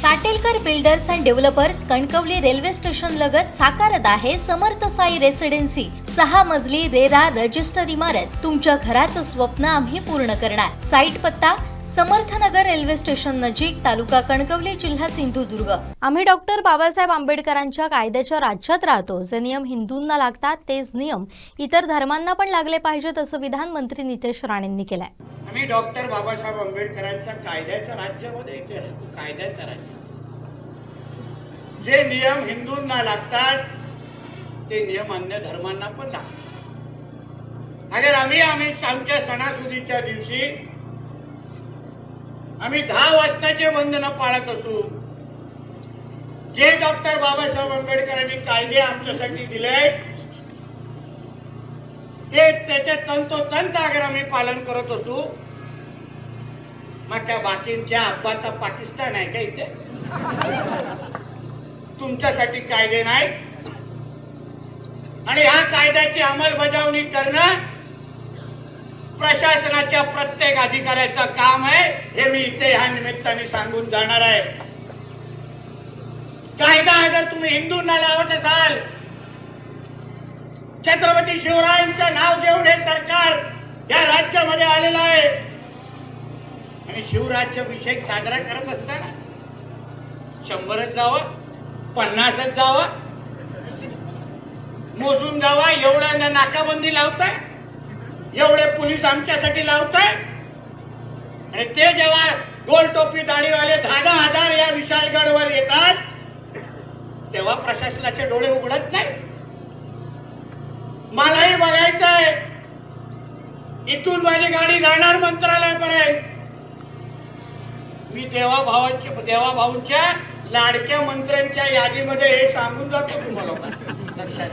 Satelkar builders and developers Kankavli railway station लगत साकारत आहे समर्थ साई रेसिडेन्सी 6 मजली रेरा रजिस्टर इमारत। तुमच्या घराचं स्वप्न आम्ही पूर्ण करणार। साईट पत्ता समर्थनगर रेल्वे स्टेशन नजीक, तालुका कणकवली, जिल्हा सिंधुदुर्ग। आम्ही डॉक्टर बाबासाहेब आंबेडकरांच्या कायद्याच्या राज्यात राहतो। जे नियम हिंदूंना लागतात तेच नियम इतर धर्मांना पण लागले पाहिजेत, असं विधान मंत्री नितेश राणेंनी केलंय। आम्ही डॉक्टर बाबासाहेब आंबेडकरांच्या कायद्याच्या राज्यामध्ये इथे राहतो। कायद्याच्या राज्यात जे नियम हिंदूंना लागतात ते नियम अन्य धर्मांना पण लागतात। अगर आम्ही आमच्या सणासुदीच्या दिवशी आम्ही 10 वाजताचे बंधन पाळत असू, जे डॉक्टर बाबासाहेब आंबेडकरांनी कायदे आमच्यासाठी दिले ते त्याचे तंतोतंत अगर आम्ही पालन करत असू, मग त्या बाकींच्या अब्बाचा पाकिस्तान आहे का इथे? तुमच्यासाठी कायदे नाही आणि ह्या कायद्याची अंमलबजावणी करणं प्रशासनाच्या प्रत्येक अधिकाऱ्याचं काम आहे, हे मी इथे ह्या निमित्ताने सांगून जाणार आहे। कायदा अगर तुम्ही हिंदूंना लावत असाल, छत्रपती शिवरायांचं नाव घेऊन हे सरकार या राज्यामध्ये आलेलं आहे आणि शिवराज्याभिषेक साजरा करत असताना 100च जावं, 50च जावं, मोजून जावा, एवढ्या नाकाबंदी लावताय, एवढे पोलीस आमच्यासाठी लावताय आणि ते जेव्हा गोल टोपी दाढीवाले 10,000 या विशालगडवर येतात तेव्हा प्रशासनाचे डोळे उघडत नाही। मलाही बघायचंय, इथून माझी गाडी जाणार मंत्रालयापर्यंत, मी देवाभाऊंच्या लाडक्या मंत्र्यांच्या यादीमध्ये हे सांगून जातो तुम्हाला लक्षात।